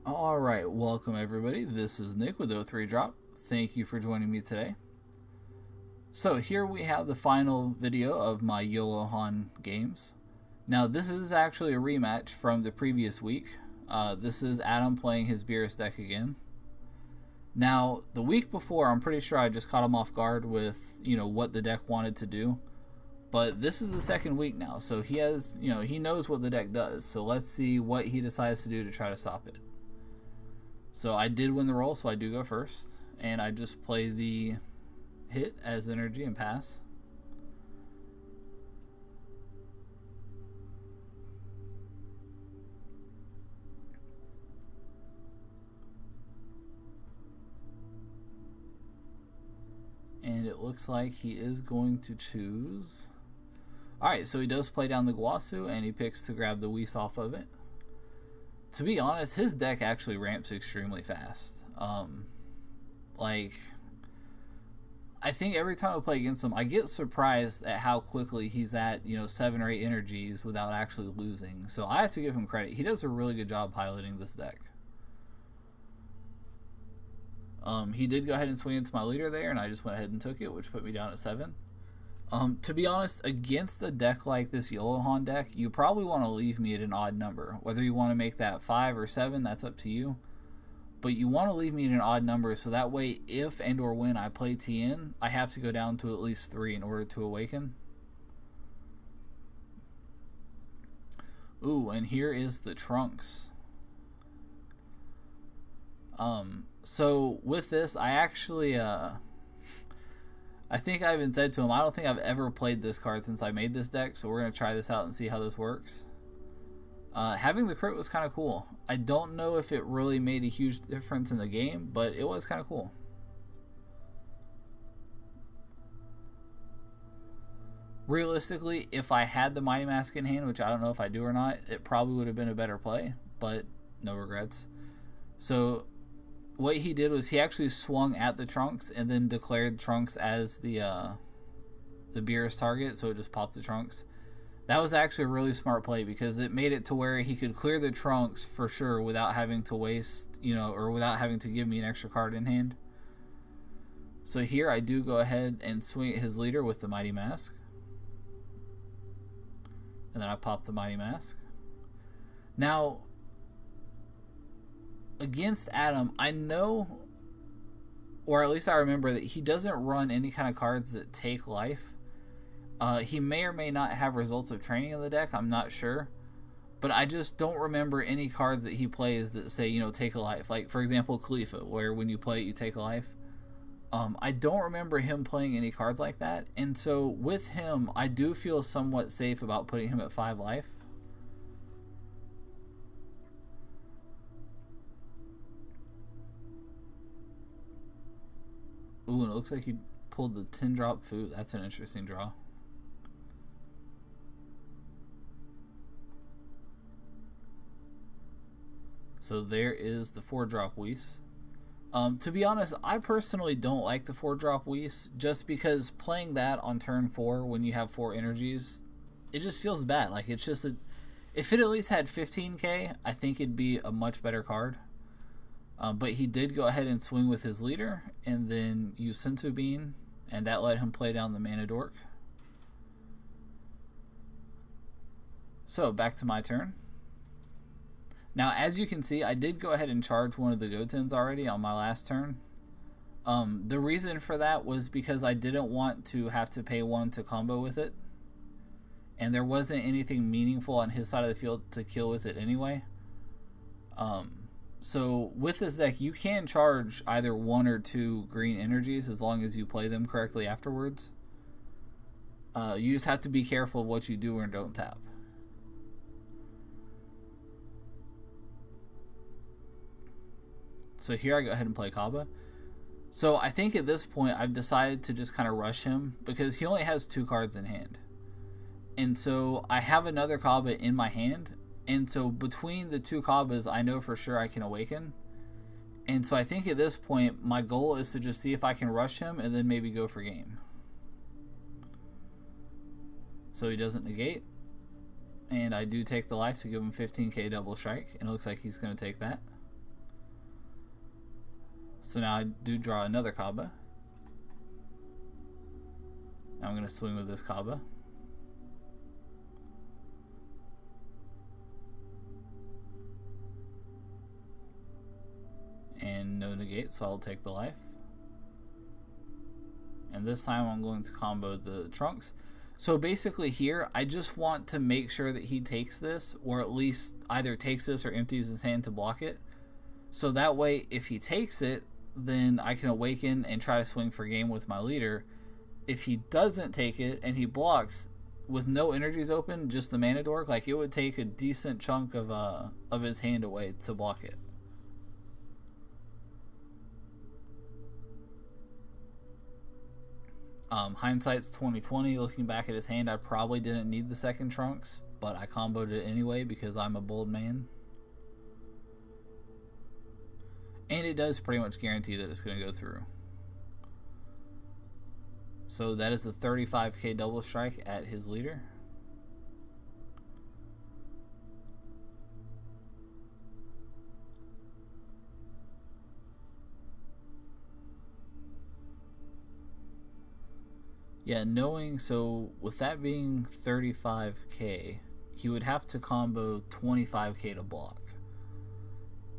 Alright, welcome everybody. This is Nick with O3 Drop. Thank you for joining me today. So here we have the final video of my YoloHan games. Now this is actually a rematch from the previous week. This is Adam playing his Beerus deck again. Now the week before, I'm pretty sure I just caught him off guard with, what the deck wanted to do. But this is the second week now, so he has, he knows what the deck does. So let's see what he decides to do to try to stop it. So I did win the roll, so I do go first. And I just play the hit as energy and pass. And it looks like he is going to choose. Alright, so he does play down the Guasu, and he picks to grab the Whis off of it. To be honest, his deck actually ramps extremely fast. I think every time I play against him, I get surprised at how quickly he's at, 7 or 8 energies without actually losing. So I have to give him credit. He does a really good job piloting this deck. He did go ahead and swing into my leader there, and I just went ahead and took it, which put me down at 7. To be honest, against a deck like this YoloHan deck, you probably want to leave me at an odd number. Whether you want to make that 5 or 7, that's up to you. But you want to leave me at an odd number, so that way, if and or when I play TN, I have to go down to at least 3 in order to awaken. Ooh, and here is the Trunks. So with this, I actually, I think I even said to him, I don't think I've ever played this card since I made this deck, so we're going to try this out and see how this works. Having the crit was kind of cool. I don't know if it really made a huge difference in the game, but it was kind of cool. Realistically, if I had the Mighty Mask in hand, which I don't know if I do or not, it probably would have been a better play, but no regrets. So what he did was he actually swung at the Trunks and then declared Trunks as the Beerus target, so it just popped the Trunks. That was actually a really smart play because it made it to where he could clear the Trunks for sure without having to waste, or without having to give me an extra card in hand. So here I do go ahead and swing at his leader with the Mighty Mask. And then I pop the Mighty Mask. Now, against Adam, I know, or at least I remember, that he doesn't run any kind of cards that take life. He may or may not have results of training in the deck, I'm not sure. But I just don't remember any cards that he plays that say, take a life. Like, for example, Khalifa, where when you play it, you take a life. I don't remember him playing any cards like that. And so, with him, I do feel somewhat safe about putting him at 5 life. Ooh, and it looks like he pulled the 10-drop food. That's an interesting draw. So there is the 4-drop Whis. To be honest, I personally don't like the 4-drop Whis just because playing that on turn 4 when you have 4 energies, it just feels bad. Like, it's just if it at least had 15k, I think it'd be a much better card. But he did go ahead and swing with his leader and then use Senzu Bean, and that let him play down the Mana Dork. So back to my turn. Now, as you can see, I did go ahead and charge one of the Gotens already on my last turn. The reason for that was because I didn't want to have to pay 1 to combo with it. And there wasn't anything meaningful on his side of the field to kill with it anyway. So with this deck, you can charge either 1 or 2 green energies as long as you play them correctly afterwards. You just have to be careful of what you do or don't tap. So here I go ahead and play Kaba. So I think at this point I've decided to just kind of rush him because he only has 2 cards in hand. And so I have another Kaba in my hand. And so between the 2 Kabas, I know for sure I can awaken. And so I think at this point my goal is to just see if I can rush him and then maybe go for game. So he doesn't negate. And I do take the life to give him 15k double strike. And it looks like he's going to take that. So now I do draw another Kaba. I'm going to swing with this Kaba. And no negate, so I'll take the life. And this time I'm going to combo the Trunks. So basically here, I just want to make sure that he takes this, or at least either takes this or empties his hand to block it. So that way, if he takes it, then I can awaken and try to swing for game with my leader. If he doesn't take it and he blocks with no energies open, just the mana dork, like it would take a decent chunk of his hand away to block it. Hindsight's 2020. Looking back at his hand, I probably didn't need the second Trunks, but I comboed it anyway because I'm a bold man. And it does pretty much guarantee that it's going to go through. So that is the 35k double strike at his leader. Yeah, knowing, so with that being 35k, he would have to combo 25k to block.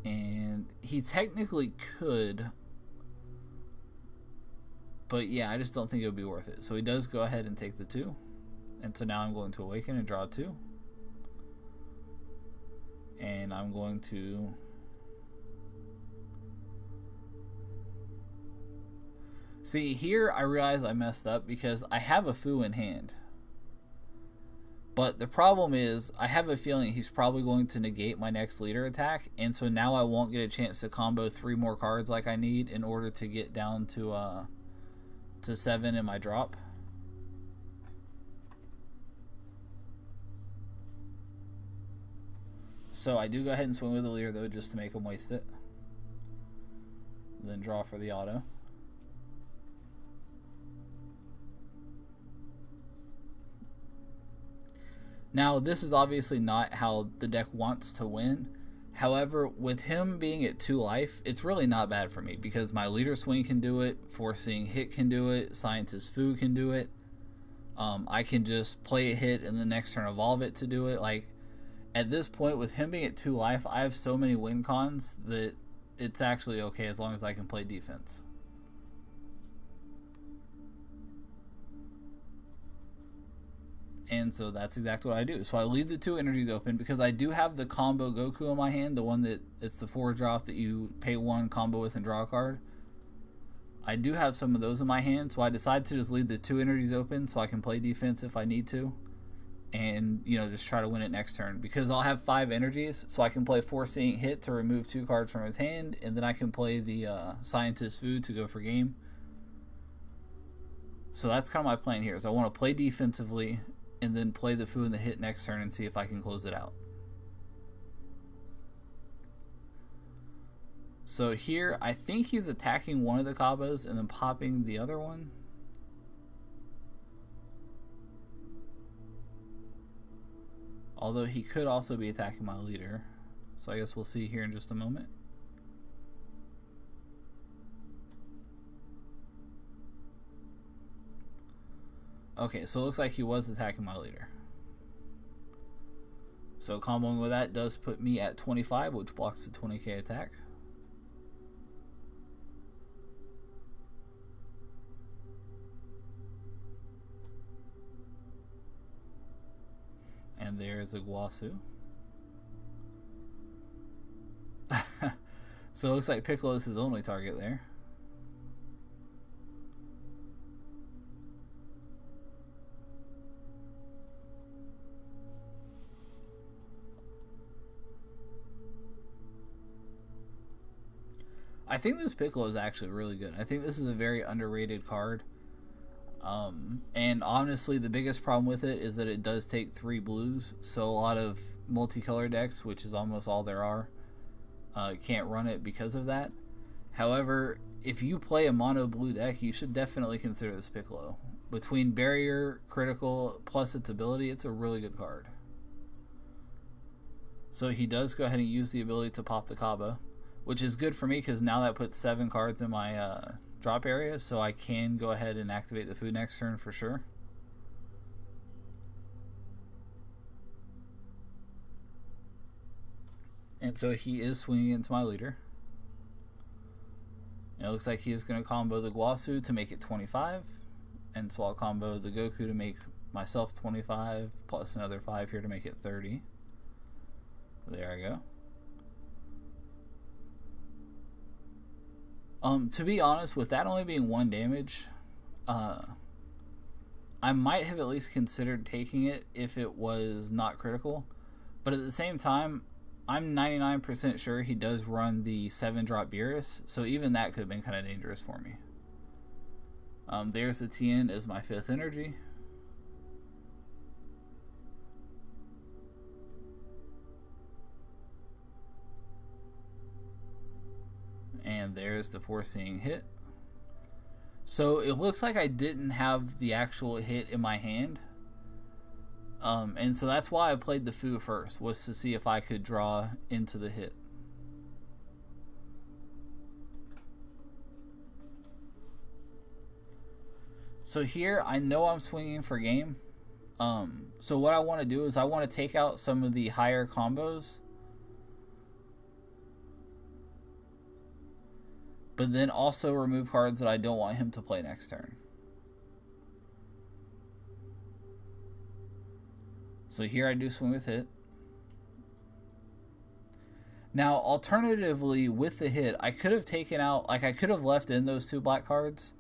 And he technically could, but yeah, I just don't think it would be worth it. So he does go ahead and take the 2. And so now I'm going to awaken and draw 2. And I'm going to... See, here I realize I messed up because I have a Fu in hand. But the problem is, I have a feeling he's probably going to negate my next leader attack, and so now I won't get a chance to combo 3 more cards like I need in order to get down to 7 in my drop. So I do go ahead and swing with the leader though, just to make him waste it. Then draw for the auto. Now, this is obviously not how the deck wants to win. However, with him being at 2 life, it's really not bad for me because my leader swing can do it, forcing hit can do it, Scientist Fu can do it. I can just play a hit and the next turn evolve it to do it. Like, at this point, with him being at 2 life, I have so many win cons that it's actually okay as long as I can play defense. And so that's exactly what I do. So I leave the 2 energies open because I do have the combo Goku in my hand, the one that it's the 4 drop that you pay 1 combo with and draw a card. I do have some of those in my hand, so I decide to just leave the 2 energies open so I can play defense if I need to. And, you know, just try to win it next turn. Because I'll have 5 energies, so I can play Foreseeing Hit to remove 2 cards from his hand, and then I can play the Scientist Fu to go for game. So that's kind of my plan here, is I want to play defensively and then play the Fu in the hit next turn and see if I can close it out. So here, I think he's attacking one of the Kabas and then popping the other one. Although he could also be attacking my leader. So I guess we'll see here in just a moment. Okay, so it looks like he was attacking my leader. So comboing with that does put me at 25, which blocks the 20k attack. And there's a Guasu. So it looks like Piccolo is his only target there. I think this Piccolo is actually really good. I think this is a very underrated card. And honestly, the biggest problem with it is that it does take 3 blues. So a lot of multicolor decks, which is almost all there are, can't run it because of that. However, if you play a mono blue deck, you should definitely consider this Piccolo. Between barrier, critical, plus its ability, it's a really good card. So he does go ahead and use the ability to pop the Kaba, which is good for me because now that puts 7 cards in my drop area, so I can go ahead and activate the food next turn for sure. And so he is swinging into my leader. And it looks like he is going to combo the Guasu to make it 25. And so I'll combo the Goku to make myself 25, plus another 5 here to make it 30. There I go. To be honest, with that only being 1 damage, I might have at least considered taking it if it was not critical. But at the same time, I'm 99% sure he does run the 7-drop Beerus, so even that could have been kind of dangerous for me. There's the Tien as my 5th energy. And there's the foreseeing hit. So it looks like I didn't have the actual hit in my hand. And so that's why I played the Fu first, was to see if I could draw into the hit. So here I know I'm swinging for game. So what I want to do is I want to take out some of the higher combos, but then also remove cards that I don't want him to play next turn. So here I do swing with hit. Now, alternatively, with the hit, I could have taken out, like I could have left in those 2 black cards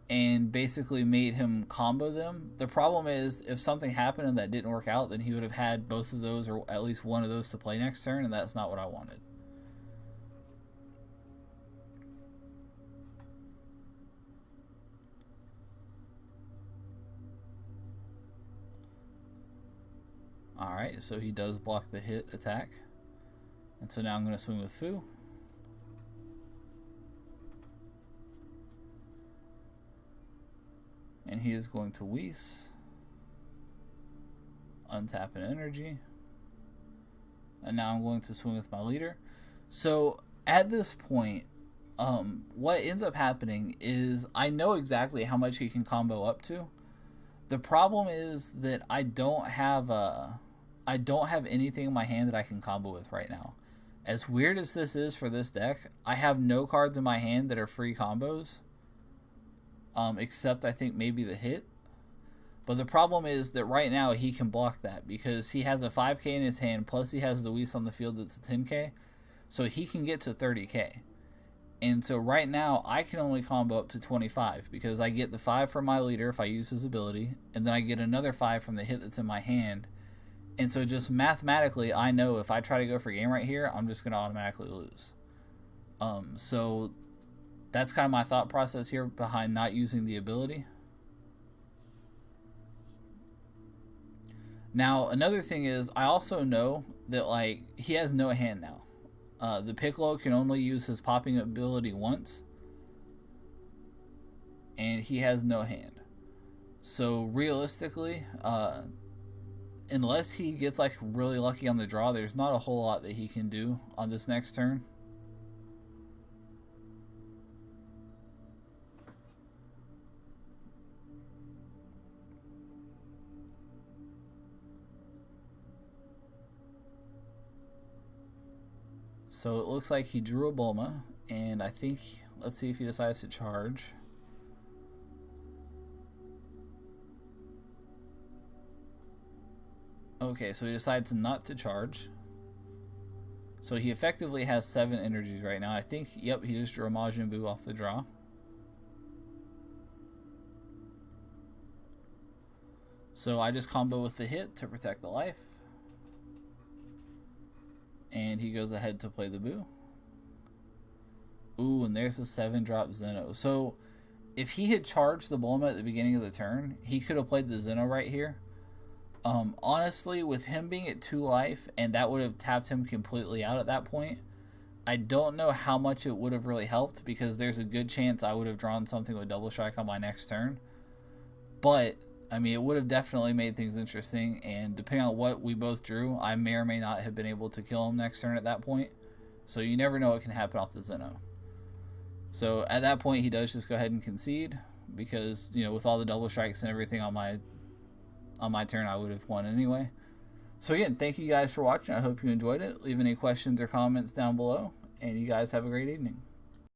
and basically made him combo them. The problem is, if something happened and that didn't work out, then he would have had both of those or at least one of those to play next turn, and that's not what I wanted. Alright, so he does block the hit attack. And so now I'm going to swing with Fu. And he is going to Whis. Untap an energy. And now I'm going to swing with my leader. So at this point, what ends up happening is I know exactly how much he can combo up to. The problem is that I don't have anything in my hand that I can combo with right now. As weird as this is for this deck, I have no cards in my hand that are free combos. Except I think maybe the hit. But the problem is that right now he can block that because he has a 5k in his hand, plus he has the Whis on the field that's a 10k. So he can get to 30k. And so right now I can only combo up to 25 because I get the 5 from my leader if I use his ability, and then I get another 5 from the hit that's in my hand. And so just mathematically, I know if I try to go for game right here, I'm just going to automatically lose. So that's kind of my thought process here behind not using the ability. Now, another thing is, I also know that, like, he has no hand now. The Piccolo can only use his popping ability once, and he has no hand. So realistically, unless he gets like really lucky on the draw, there's not a whole lot that he can do on this next turn. So it looks like he drew a Bulma, and I think, let's see if he decides to charge. Okay, so he decides not to charge. So he effectively has 7 energies right now. I think, yep, he just drew a Majin Buu off the draw. So I just combo with the hit to protect the life. And he goes ahead to play the Buu. Ooh, and there's a 7-drop Zeno. So if he had charged the Bulma at the beginning of the turn, he could have played the Zeno right here. Honestly, with him being at 2 life, and that would have tapped him completely out at that point, I don't know how much it would have really helped, because there's a good chance I would have drawn something with double strike on my next turn. But I mean, it would have definitely made things interesting, and depending on what we both drew, I may or may not have been able to kill him next turn at that point. So you never know what can happen off the Zeno. So at that point, he does just go ahead and concede, because, you know, with all the double strikes and everything on my turn, I would have won anyway. So again, thank you guys for watching. I hope you enjoyed it. Leave any questions or comments down below, and you guys have a great evening.